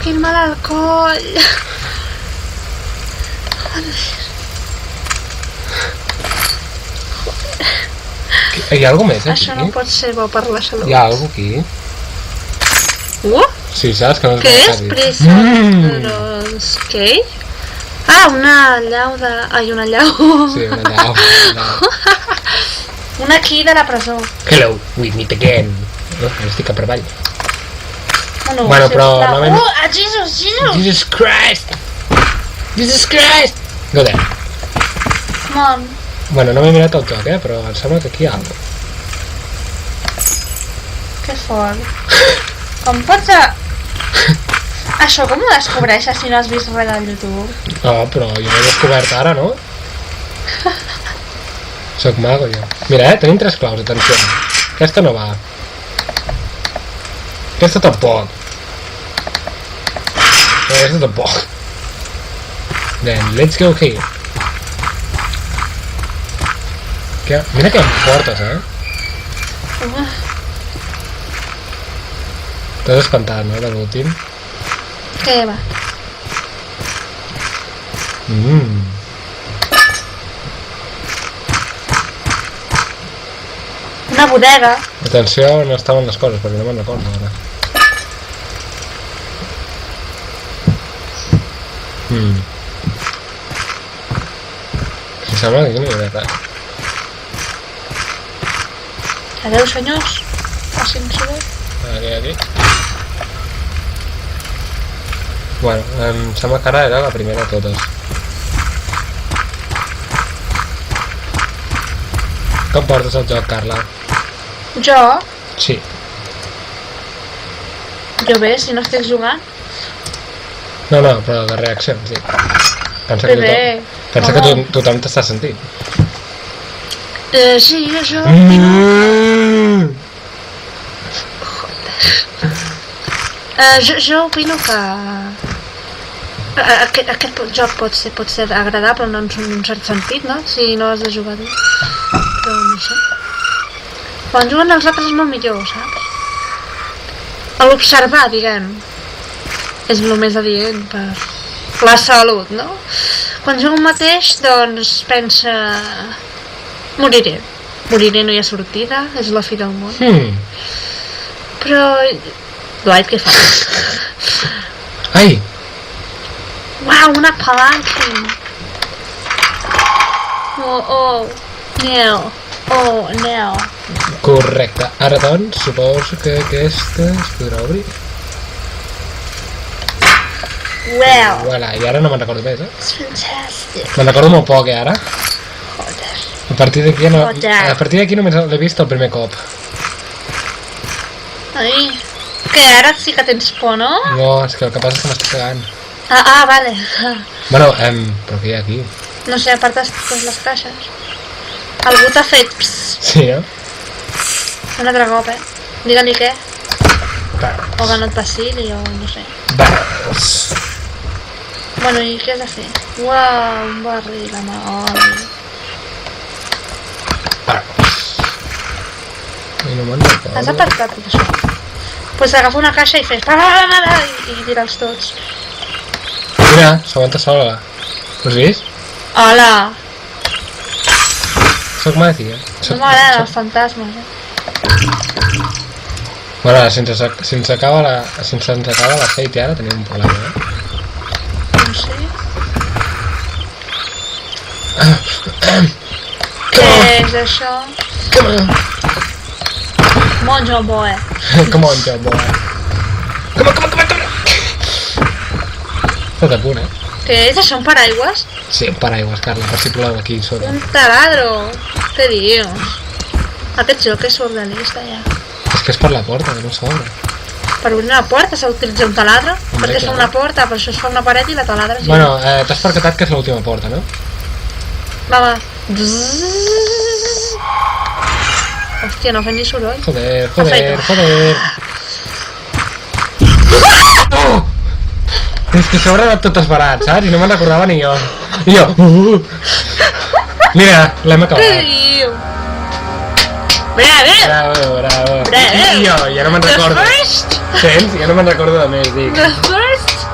quin mal al coll. Hi ha alguna més aquí? Això no pot ser bo per la salut. Hi ha alguna aquí? Sí, saps que no és què és? Prisa. Doncs... què? Ah, una llau de... Ai, una llau. Sí, una llau. Una aquí de la presó. Hello, we meet again. Estic per avall. Bueno, però... Jesus! Jesus Christ! Jesus Christ! Go there. Come on. Bueno, no m'he mirat el joc, però em sembla que aquí hi ha alguna Que fort. Com pots a... Això com ho descobreixes si no has vist res del YouTube? No, però jo l'he descobert ara, no? Soc mago, jo. Mira, tenim 3 claus, atenció. Aquesta no va. Aquesta tampoc. Aquesta tampoc. Then, let's go here. Mira que portes, T'has espantat, no, de l'últim? Què va? Una bodega. Atenció on estaven les coses, perquè no me'n recordo ara. Em sembla que aquí no hi ha res. Adéu, senyors. Facin soroll. Aquí. Bueno, em sembla que ara era la primera de totes. Com portes el joc, Carla? Jo? Sí. Jo bé, si no estic jugant. No, però de reaccions, dic. Pensa que tothom t'està sentint. Sí, això... Jo opino que... Aquest joc pot ser agradable en un cert sentit, no? Si no has de jugar bé. Però no sé. Quan juguen els altres és molt millor, saps? A l'observar, diguem, és el més adient per la salut, no? Quan juga un mateix, doncs pensa... Moriré, no hi ha sortida, és la fi del món. Però... Dwight, què fas? Ai! Uau, una palanca! No. Correcte. Ara doncs, suposo que aquesta es podrà obrir. Voilà, i ara no me'n recordo més, It's fantastic. Me'n recordo molt poc, ara. Joder. A partir d'aquí només l'he vist el primer cop. Ai, que ara sí que tens por, no? No, és que el que passa és que m'estic cagant. Vale. Bueno, però què hi ha aquí? No sé, apartes totes les caixes. Algú t'ha fet psst. Sí, Un altre cop, Digue-li què. Barrels. O que no et vacili, o no sé. Barrels. Bueno, i què has de fer? Uau, un barril amb oli. Barrels. I no me'n recordo. Has apartat tot això? Pues agafa una caixa i fes... I tira'ls tots. Mira, s'aguanta sola. Ho has vist? Hola! Soc mati, No m'agraden els fantasmes, Bueno, si ens acaba l'aceit i ara tenim un problema, No sé. Què és això? Monjo boe. Come on, Joe boy. Come on. Estàs a punt, Què és això, un paraigües? Sí, un paraigües, Carla, per si plou aquí sota. Un taladro. Què dius? Aquest joc és surrealista, ja. És que és per la porta, que no s'obre. Per obrir una porta s'ha d'utilitzar un taladre? Perquè es fa una porta, per això es fa una paret i la taladra... Bueno, t'has percatat que és l'última porta, no? Va. Hòstia, no fem ni soroll. Joder. Oh! És que s'haurà anat tot esperat, saps? I no me'n recordava ni jo. I jo... Mira, l'hem acabat. Què diu? Bravo. I jo, ja no me'n recordo. The first? Sents? Ja no me'n recordo de més, dic. The first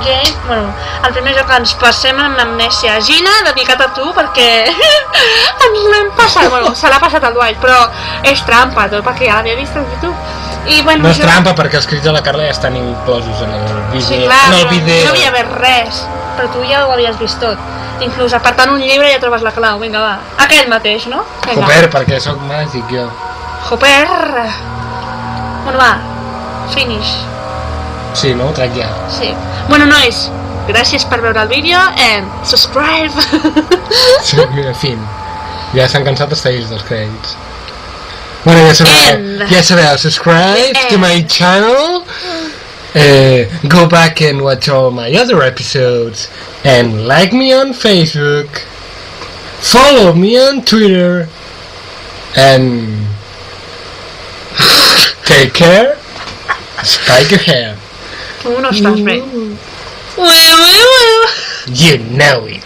Game, bueno, el primer joc que ens passem amb Amnèsia. Gina, dedicat a tu, perquè ens l'hem passat, bueno, se l'ha passat al Dwight, però és trampa, tot, perquè ja l'havia vist al YouTube. I, bueno, no és trampa, perquè els crits de la Carla ja estan inclosos en el vídeo. Sí, clar, en el vídeo. No havia vist res, però tu ja ho havies vist tot. Inclús apartant un llibre ja trobes la clau, vinga, va. Aquell mateix, no? Vinga. Hopper, perquè sóc màgic, jo. Hopper! Bueno, va, finish. Sí, no? Ho trec ja. Sí. Bueno, nois, gràcies per veure el vídeo and subscribe! Sí, mira, fin. Ja s'han cansat els talls dels crèdits. Bueno, ja sabeu, subscribe to my channel. Go back and watch all my other episodes. And like me on Facebook. Follow me on Twitter. And take care. Spike your hair. Tu no estàs bé. You know it.